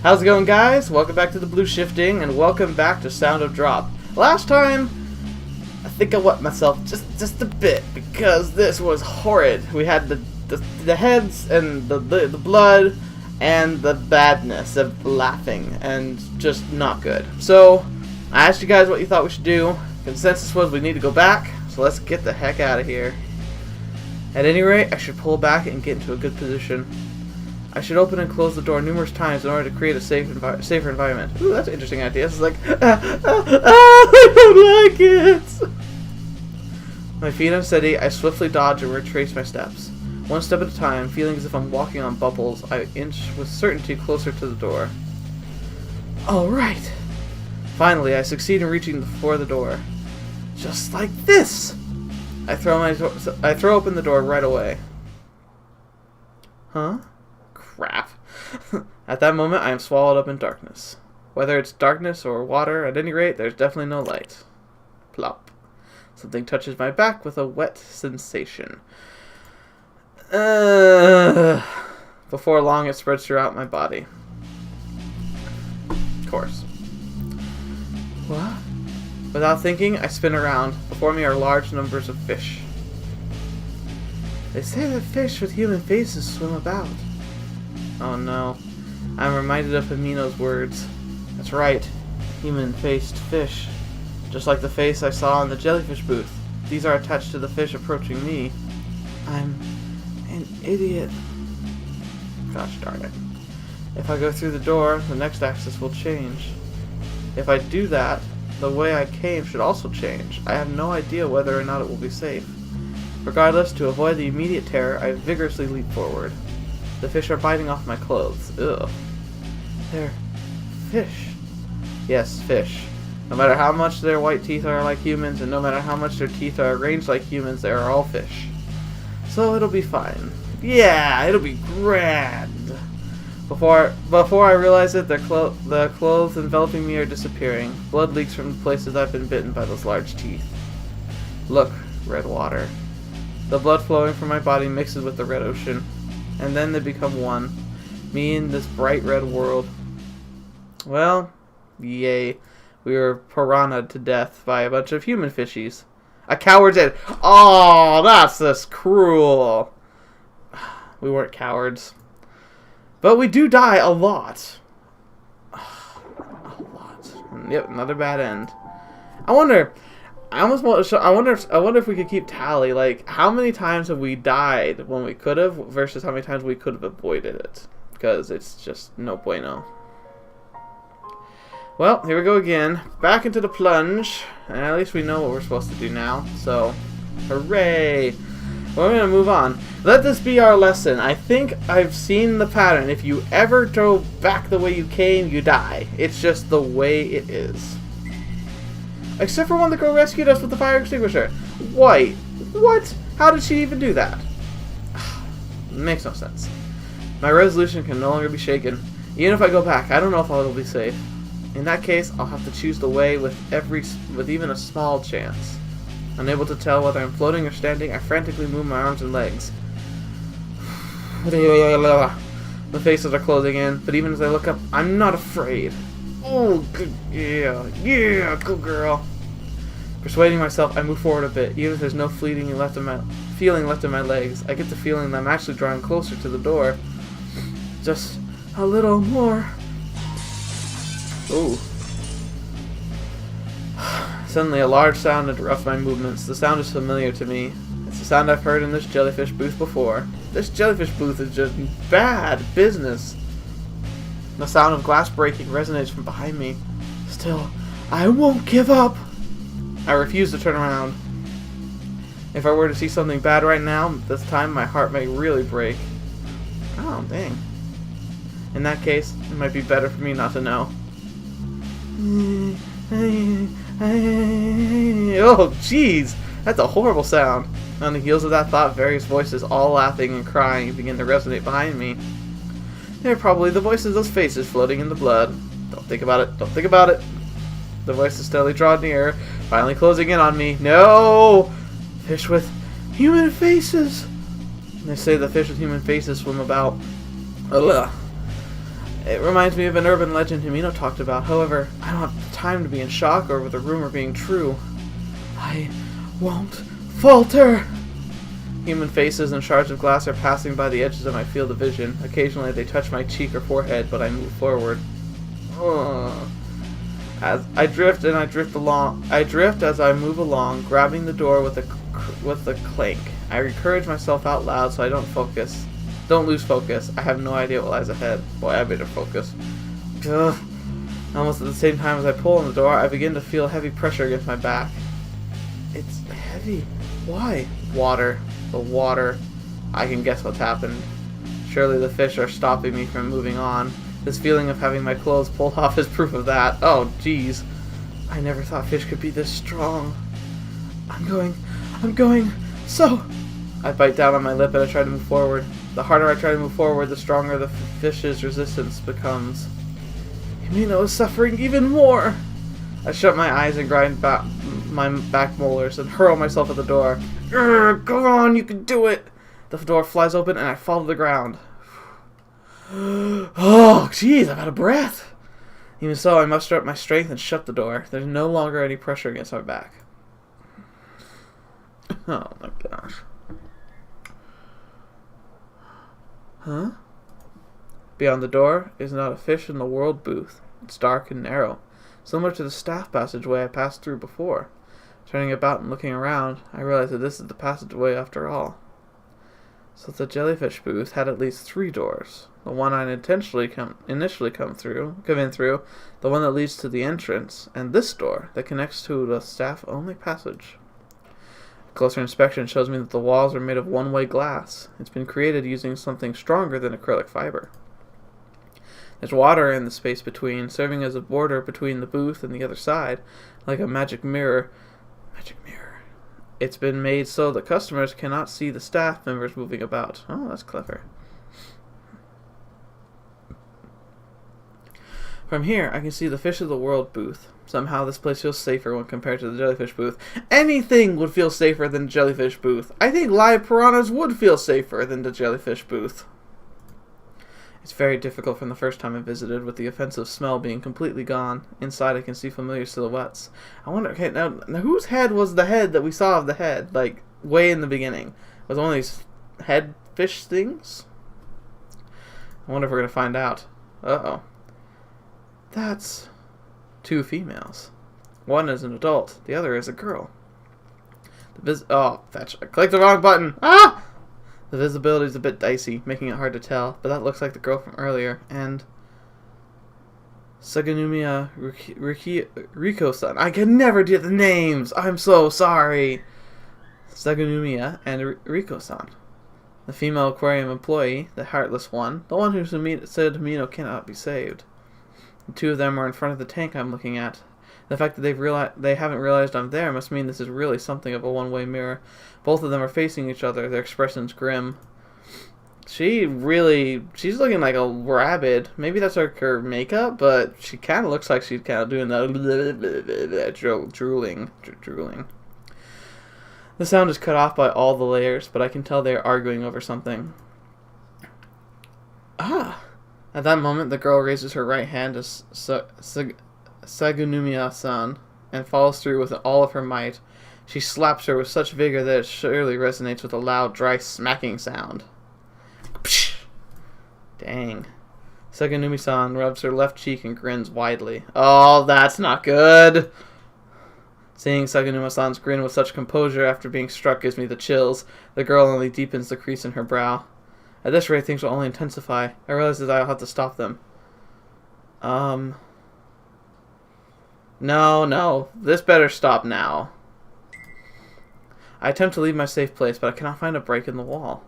How's it going, guys? Welcome back to TheBlueShifting, and welcome back to Sound of Drop. Last time, I think I wet myself just a bit, because this was horrid. We had the heads, and the blood, and the badness of laughing, and just not good. So, I asked you guys what you thought we should do. Consensus was we need to go back, so let's get the heck out of here. At any rate, I should pull back and get into a good position. I should open and close the door numerous times in order to create a safer environment. Ooh, that's an interesting idea. It's like, I don't like it! My feet unsteady, I swiftly dodge and retrace my steps. One step at a time, feeling as if I'm walking on bubbles, I inch with certainty closer to the door. Alright! Finally, I succeed in reaching for the door. Just like this! I throw open the door right away. Huh? Crap. At that moment, I am swallowed up in darkness. Whether it's darkness or water, at any rate, there's definitely no light. Plop. Something touches my back with a wet sensation. Before long, it spreads throughout my body. Of course. What? Without thinking, I spin around. Before me are large numbers of fish. They say that fish with human faces swim about. Oh no. I'm reminded of Amino's words. That's right. Human-faced fish. Just like the face I saw in the jellyfish booth. These are attached to the fish approaching me. I'm an idiot. Gosh darn it. If I go through the door, the next axis will change. If I do that, the way I came should also change. I have no idea whether or not it will be safe. Regardless, to avoid the immediate terror, I vigorously leap forward. The fish are biting off my clothes. Ugh. They're fish. Yes, fish. No matter how much their white teeth are like humans, and no matter how much their teeth are arranged like humans, they are all fish. So it'll be fine. Yeah, it'll be grand. Before I realize it, the clothes enveloping me are disappearing. Blood leaks from the places I've been bitten by those large teeth. Look, red water. The blood flowing from my body mixes with the red ocean. And then they become one. Me in this bright red world. Well, yay. We were piranha'd to death by a bunch of human fishies. A coward's dead. Oh, that's just cruel. We weren't cowards. But we do die a lot. A lot. Yep, another bad end. I wonder if we could keep tally, like, how many times have we died when we could have versus how many times we could have avoided it. Because it's just no bueno. Well, here we go again. Back into the plunge. And at least we know what we're supposed to do now. So, hooray. Well, we're going to move on. Let this be our lesson. I think I've seen the pattern. If you ever go back the way you came, you die. It's just the way it is. Except for when the girl rescued us with the fire extinguisher. Wait, what? How did she even do that? Makes no sense. My resolution can no longer be shaken. Even if I go back, I don't know if it'll be safe. In that case, I'll have to choose the way with even a small chance. Unable to tell whether I'm floating or standing, I frantically move my arms and legs. The faces are closing in, but even as I look up, I'm not afraid. Oh, good, yeah, good girl. Persuading myself, I move forward a bit, even if there's no feeling left in my legs. I get the feeling that I'm actually drawing closer to the door. Just a little more. Ooh. Suddenly, a large sound interrupts my movements. The sound is familiar to me. It's the sound I've heard in this jellyfish booth before. This jellyfish booth is just bad business. The sound of glass breaking resonates from behind me. Still, I won't give up. I refuse to turn around. If I were to see something bad right now, this time my heart may really break. Oh, dang. In that case, it might be better for me not to know. Oh, jeez. That's a horrible sound. On the heels of that thought, various voices, all laughing and crying, begin to resonate behind me. They're probably the voices of those faces floating in the blood. Don't think about it. Don't think about it. The voices steadily draw nearer, finally closing in on me. No! Fish with human faces. They say the fish with human faces swim about. Ugh. It reminds me of an urban legend Himino talked about. However, I don't have time to be in shock over the rumor being true. I won't falter! Human faces and shards of glass are passing by the edges of my field of vision. Occasionally they touch my cheek or forehead, but I move forward. As I drift as I move along, grabbing the door with a clank. I encourage myself out loud so I don't lose focus. I have no idea what lies ahead. Boy, I better focus. Ugh. Almost at the same time as I pull on the door, I begin to feel heavy pressure against my back. It's heavy. Why? Water. The water. I can guess what's happened. Surely the fish are stopping me from moving on. This feeling of having my clothes pulled off is proof of that. Oh, jeez. I never thought fish could be this strong. I'm going, so... I bite down on my lip and I try to move forward. The harder I try to move forward, the stronger the fish's resistance becomes. Himino is suffering even more! I shut my eyes and grind my back molars and hurl myself at the door. Go on, you can do it! The door flies open and I fall to the ground. Oh, jeez, I'm out of breath. Even so, I muster up my strength and shut the door. There's no longer any pressure against my back. Oh my gosh. Huh? Beyond the door is not a fish in the world booth. It's dark and narrow, similar to the staff passageway I passed through before. Turning about and looking around, I realize that this is the passageway after all. So the jellyfish booth had at least 3 doors. The one I'd initially come in through, the one that leads to the entrance, and this door that connects to the staff-only passage. A closer inspection shows me that the walls are made of one-way glass. It's been created using something stronger than acrylic fiber. There's water in the space between, serving as a border between the booth and the other side, like a magic mirror. It's been made so that customers cannot see the staff members moving about. Oh, that's clever. From here, I can see the Fish of the World booth. Somehow this place feels safer when compared to the jellyfish booth. Anything would feel safer than the jellyfish booth. I think live piranhas would feel safer than the jellyfish booth. It's very difficult from the first time I visited, with the offensive smell being completely gone. Inside I can see familiar silhouettes. I wonder, okay, now whose head was the head that we saw of the head, like, way in the beginning? Was it one of these head fish things? I wonder if we're going to find out. Uh-oh. That's 2 females. One is an adult, the other is a girl. Fetch. I clicked the wrong button! Ah! The visibility is a bit dicey, making it hard to tell, but that looks like the girl from earlier, and... Saganumia Riko-san. I can never do the names! I'm so sorry! Saganumia and Riko-san. The female aquarium employee, the heartless one, the one who said Himino cannot be saved. The 2 of them are in front of the tank I'm looking at. The fact that they haven't realized I'm there must mean this is really something of a one-way mirror. Both of them are facing each other, their expressions grim. She's looking like a rabbit. Maybe that's her makeup, but she kind of looks like she's kind of doing that drooling. The sound is cut off by all the layers, but I can tell they are arguing over something. Ah! At that moment, the girl raises her right hand to Saganumia-san and follows through with all of her might. She slaps her with such vigor that it surely resonates with a loud, dry, smacking sound. Psh! Dang. Saganumi-san rubs her left cheek and grins widely. Oh, that's not good! Seeing Saganuma-san's grin with such composure after being struck gives me the chills. The girl only deepens the crease in her brow. At this rate, things will only intensify. I realize that I'll have to stop them. No. This better stop now. I attempt to leave my safe place, but I cannot find a break in the wall.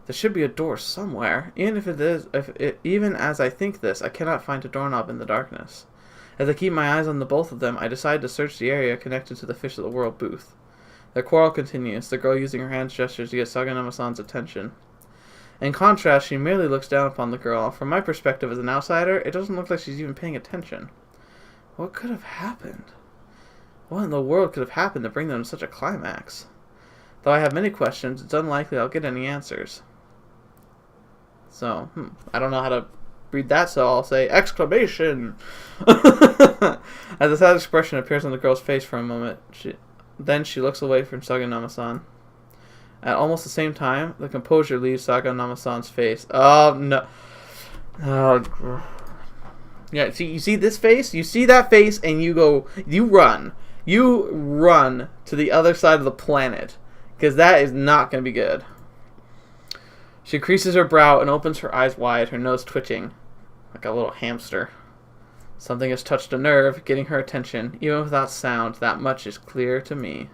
There should be a door somewhere. Even as I think this, I cannot find a doorknob in the darkness. As I keep my eyes on the both of them, I decide to search the area connected to the Fish of the World booth. Their quarrel continues, the girl using her hand gestures to get Saganuma-san's attention. In contrast, she merely looks down upon the girl. From my perspective as an outsider, it doesn't look like she's even paying attention. What could have happened? What in the world could have happened to bring them to such a climax? Though I have many questions, it's unlikely I'll get any answers. So, I don't know how to read that, so I'll say exclamation. As a sad expression appears on the girl's face for a moment, then she looks away from Saganama-san. At almost the same time, the composure leaves Saganama-san's face. Oh, no. Oh. Yeah, you see this face? You see that face, and you run. You run to the other side of the planet, because that is not going to be good. She creases her brow and opens her eyes wide, her nose twitching, like a little hamster. Something has touched a nerve, getting her attention. Even without sound, that much is clear to me.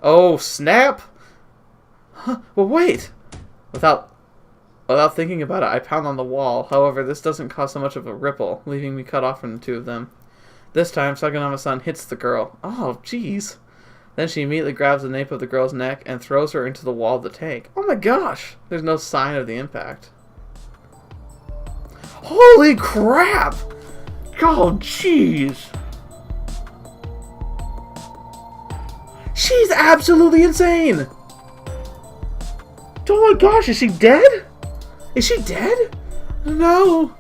Oh, snap! Huh, well, wait! Without thinking about it, I pound on the wall. However, this doesn't cause so much of a ripple, leaving me cut off from the two of them. This time, Saganama-san hits the girl. Oh, jeez. Then she immediately grabs the nape of the girl's neck and throws her into the wall of the tank. Oh my gosh! There's no sign of the impact. Holy crap! Oh, jeez! She's absolutely insane! Oh my gosh, is she dead? Is she dead? No!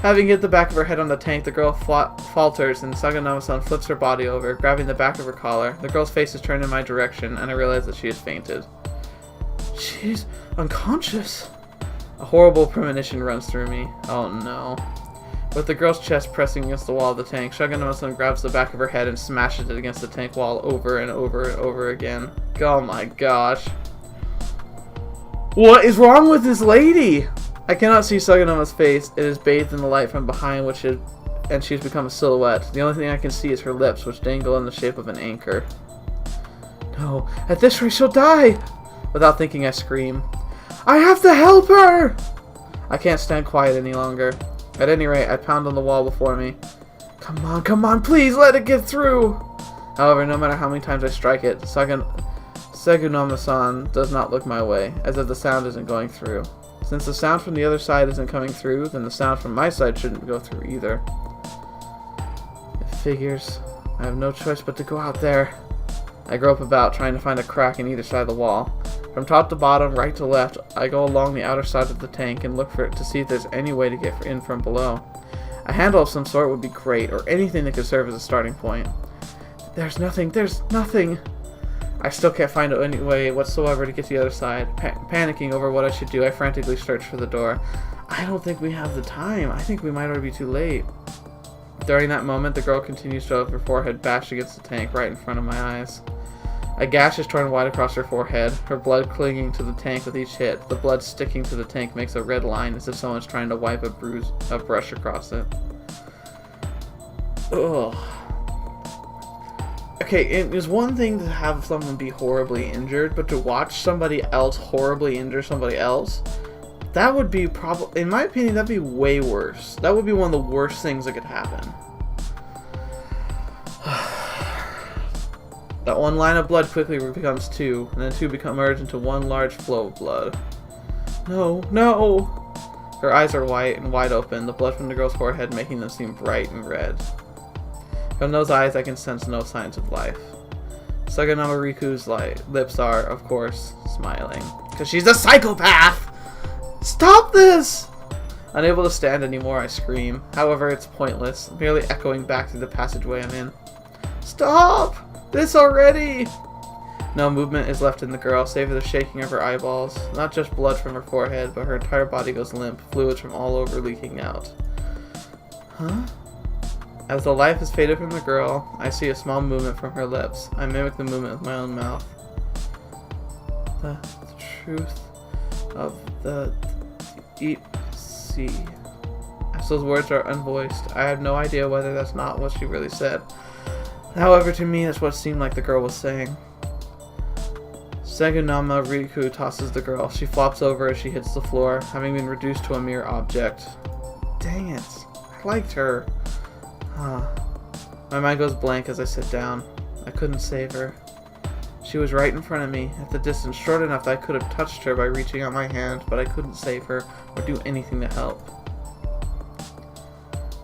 Having hit the back of her head on the tank, the girl falters and Saganama-san flips her body over, grabbing the back of her collar. The girl's face is turned in my direction, and I realize that she has fainted. She's unconscious. A horrible premonition runs through me. Oh no. With the girl's chest pressing against the wall of the tank, Saganama-san grabs the back of her head and smashes it against the tank wall over and over and over again. Oh my gosh. What is wrong with this lady? I cannot see Saganama's face. It is bathed in the light from behind, and she's become a silhouette. The only thing I can see is her lips, which dangle in the shape of an anchor. No, at this rate she'll die! Without thinking, I scream. I have to help her! I can't stand quiet any longer. At any rate, I pound on the wall before me. Come on, please let it get through! However, no matter how many times I strike it, Saganama-san does not look my way, as if the sound isn't going through. Since the sound from the other side isn't coming through, then the sound from my side shouldn't go through either. It figures. I have no choice but to go out there. I grope about, trying to find a crack in either side of the wall. From top to bottom, right to left, I go along the outer side of the tank and look for it to see if there's any way to get in from below. A handle of some sort would be great, or anything that could serve as a starting point. There's nothing. I still can't find any way whatsoever to get to the other side. Panicking over what I should do, I frantically search for the door. I don't think we have the time. I think we might already be too late. During that moment, the girl continues to have her forehead bashed against the tank right in front of my eyes. A gash is torn wide across her forehead, her blood clinging to the tank with each hit. The blood sticking to the tank makes a red line as if someone's trying to wipe a brush across it. Ugh. Okay, it is one thing to have someone be horribly injured, but to watch somebody else horribly injure somebody else, that would be probably, in my opinion, that'd be way worse. That would be one of the worst things that could happen. That one line of blood quickly becomes two, and then two merge into one large flow of blood. No! Her eyes are white and wide open, the blood from the girl's forehead making them seem bright and red. From those eyes, I can sense no signs of life. Saganama Riku's lips are, of course, smiling. Because she's a psychopath! Stop this! Unable to stand anymore, I scream. However, it's pointless, merely echoing back through the passageway I'm in. Stop! This already! No movement is left in the girl, save for the shaking of her eyeballs. Not just blood from her forehead, but her entire body goes limp, fluids from all over leaking out. Huh? As the life has faded from the girl, I see a small movement from her lips. I mimic the movement with my own mouth. The truth of the deep sea. As those words are unvoiced, I have no idea whether that's not what she really said. However, to me, that's what seemed like the girl was saying. Saganama Riku tosses the girl. She flops over as she hits the floor, having been reduced to a mere object. Dang it. I liked her. My mind goes blank as I sit down. I couldn't save her. She was right in front of me, at the distance short enough that I could have touched her by reaching out my hand, but I couldn't save her or do anything to help.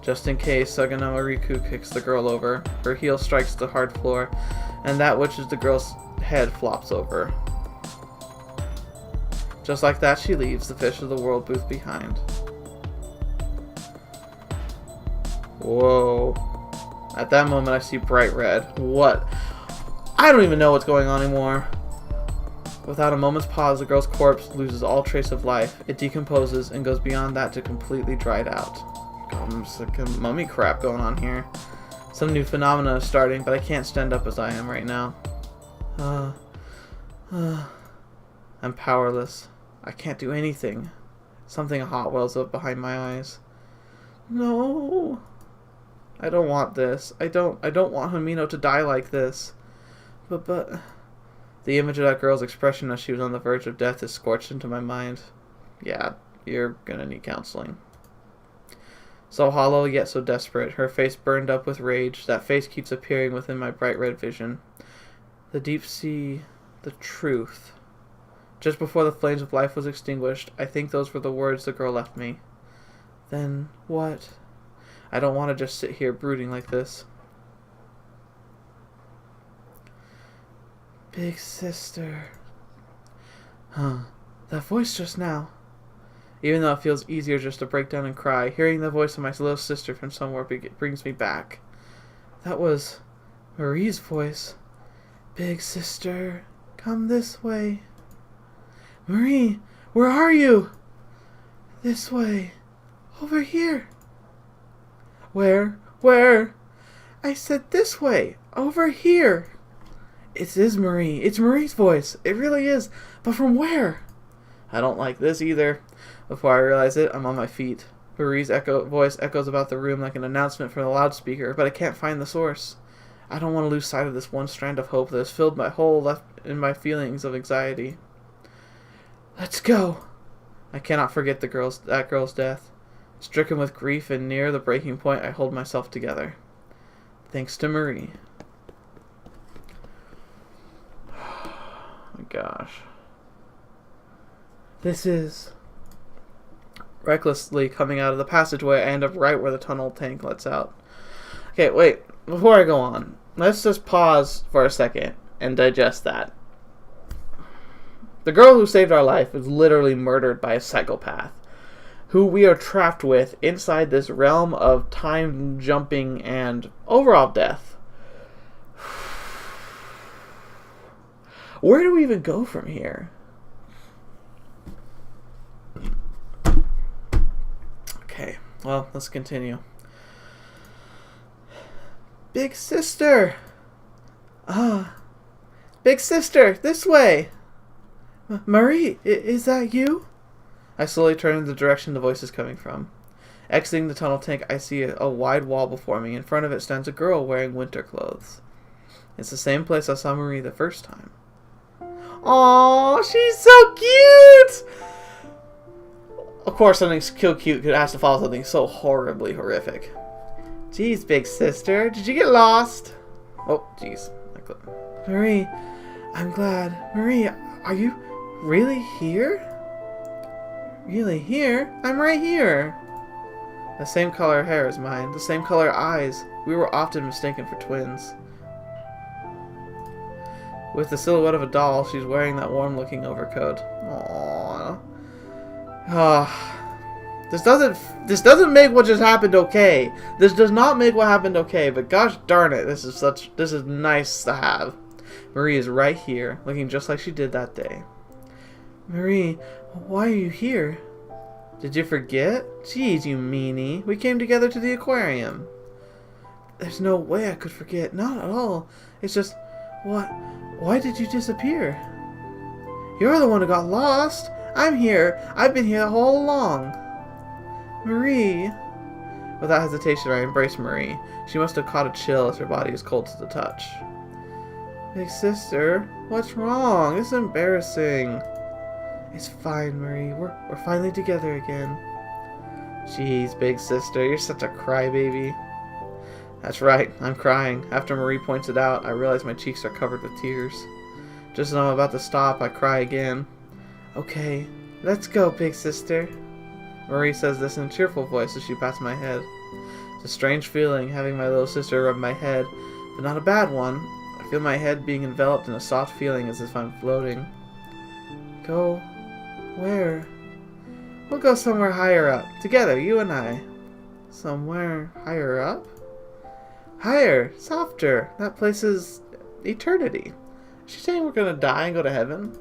Just in case, Saganama Riku kicks the girl over. Her heel strikes the hard floor, and that which is the girl's head flops over. Just like that, she leaves the fish of the world booth behind. Whoa. At that moment, I see bright red. What? I don't even know what's going on anymore. Without a moment's pause, the girl's corpse loses all trace of life. It decomposes and goes beyond that to completely dried out. There's like a mummy crap going on here. Some new phenomena is starting, but I can't stand up as I am right now. I'm powerless. I can't do anything. Something hot wells up behind my eyes. No. I don't want this. I don't want Himeno to die like this. But the image of that girl's expression as she was on the verge of death is scorched into my mind. Yeah, you're gonna need counseling. So hollow yet so desperate, her face burned up with rage. That face keeps appearing within my bright red vision. The deep sea, the truth. Just before the flames of life was extinguished, I think those were the words the girl left me. Then what? I don't want to just sit here brooding like this. Big sister. That voice just now. Even though it feels easier just to break down and cry, hearing the voice of my little sister from somewhere brings me back. That was Marie's voice. Big sister, come this way. Marie, where are you? This way. Over here. Where? Where? I said this way. Over here. It is Marie. It's Marie's voice. It really is. But from where? I don't like this either. Before I realize it, I'm on my feet. Marie's voice echoes about the room like an announcement from the loudspeaker, but I can't find the source. I don't want to lose sight of this one strand of hope that has filled my whole left in my feelings of anxiety. Let's go. I cannot forget that girl's death. Stricken with grief and near the breaking point, I hold myself together. Thanks to Marie. Oh my gosh. This is... Recklessly coming out of the passageway, I end up right where the tunnel tank lets out. Okay, wait. Before I go on, let's just pause for a second and digest that. The girl who saved our life was literally murdered by a psychopath, who we are trapped with inside this realm of time jumping and overall death. Where do we even go from here? Okay, well, let's continue. Big sister! Big sister, this way! Marie, is that you? I slowly turn in the direction the voice is coming from. Exiting the tunnel tank, I see a wide wall before me. In front of it stands a girl wearing winter clothes. It's the same place I saw Marie the first time. Aww, she's so cute! Of course, something so cute has to follow something so horribly horrific. Jeez, big sister, did you get lost? Oh, jeez. Marie, I'm glad. Marie, are you really here? Really here? I'm right here. The same color hair as mine, the same color eyes. We were often mistaken for twins. With the silhouette of a doll, she's wearing that warm-looking overcoat. Aww. This doesn't make what just happened okay. This does not make what happened okay, but gosh darn it, this is nice to have. Marie is right here, looking just like she did that day. Marie, why are you here? Did you forget? Jeez, you meanie. We came together to the aquarium. There's no way I could forget. Not at all. It's just, what? Why did you disappear? You're the one who got lost. I'm here. I've been here all along. Marie. Without hesitation, I embraced Marie. She must have caught a chill as her body is cold to the touch. Big sister, what's wrong? It's embarrassing. It's fine, Marie. We're finally together again. Jeez, big sister, you're such a crybaby. That's right, I'm crying. After Marie points it out, I realize my cheeks are covered with tears. Just as I'm about to stop, I cry again. Okay, let's go, big sister. Marie says this in a cheerful voice as she pats my head. It's a strange feeling having my little sister rub my head, but not a bad one. I feel my head being enveloped in a soft feeling as if I'm floating. Go where? We'll go somewhere higher up, together, you and I. Somewhere higher up? Higher! Softer! That place is eternity. Is she saying we're gonna die and go to heaven?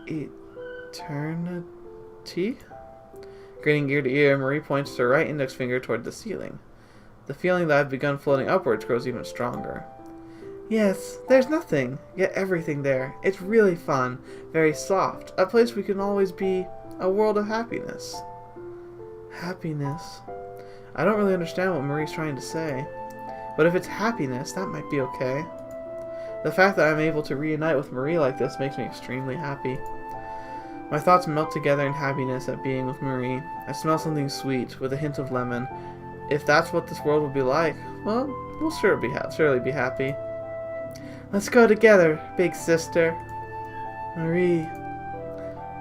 Eternity? Grinning ear to ear, Marie points her right index finger toward the ceiling. The feeling that I've begun floating upwards grows even stronger. Yes, there's nothing, yet everything there. It's really fun, very soft, a place we can always be, a world of happiness. Happiness? I don't really understand what Marie's trying to say, but if it's happiness, that might be okay. The fact that I'm able to reunite with Marie like this makes me extremely happy. My thoughts melt together in happiness at being with Marie. I smell something sweet, with a hint of lemon. If that's what this world will be like, well, we'll surely be happy. Let's go together, big sister. Marie,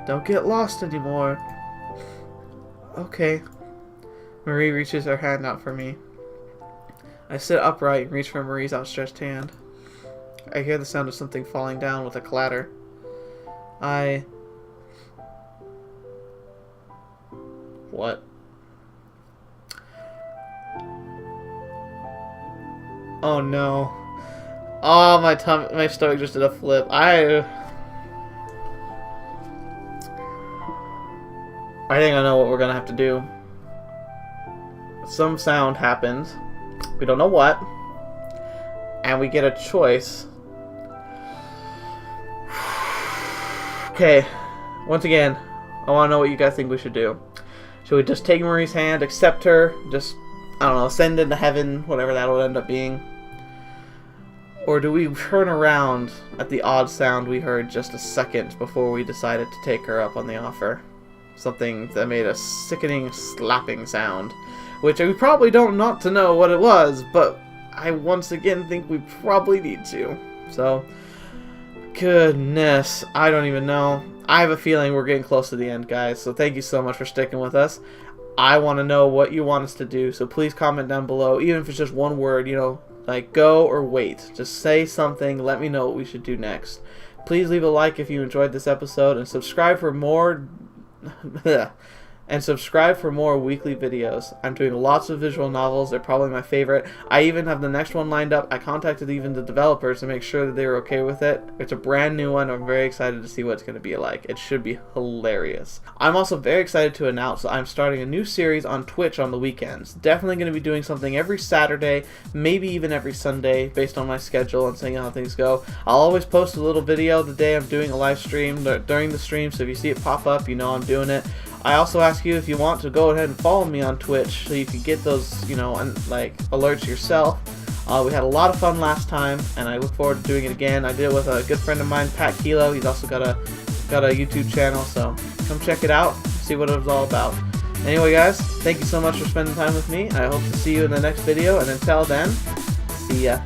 don't get lost anymore. Okay. Marie reaches her hand out for me. I sit upright and reach for Marie's outstretched hand. I hear the sound of something falling down with a clatter. What? Oh no. Oh, my stomach just did a flip. I think I know what we're gonna have to do. Some sound happens. We don't know what. And we get a choice. Okay. Once again, I want to know what you guys think we should do. Should we just take Marie's hand, accept her, just, I don't know, send into heaven, whatever that will end up being? Or do we turn around at the odd sound we heard just a second before we decided to take her up on the offer? Something that made a sickening, slapping sound. Which we probably don't want to know what it was, but I once again think we probably need to. So, goodness, I don't even know. I have a feeling we're getting close to the end, guys, so thank you so much for sticking with us. I want to know what you want us to do, so please comment down below, even if it's just one word, you know, like go or wait. Just say something, let me know what we should do next. Please leave a like if you enjoyed this episode, and subscribe for more weekly videos. I'm doing lots of visual novels. They're probably my favorite. I even have the next one lined up. I contacted even the developers to make sure that they were okay with it. It's a brand new one. I'm very excited to see what it's going to be like. It should be hilarious. I'm also very excited to announce that I'm starting a new series on Twitch on the weekends. Definitely going to be doing something every Saturday, maybe even every Sunday, based on my schedule and seeing how things go. I'll always post a little video the day I'm doing a live stream during the stream, so if you see it pop up, you know I'm doing it. I also ask you, if you want, to go ahead and follow me on Twitch so you can get those, you know, like alerts yourself. We had a lot of fun last time, and I look forward to doing it again. I did it with a good friend of mine, Pat Kilo. He's also got a YouTube channel, so come check it out, see what it was all about. Anyway, guys, thank you so much for spending time with me. I hope to see you in the next video, and until then, see ya.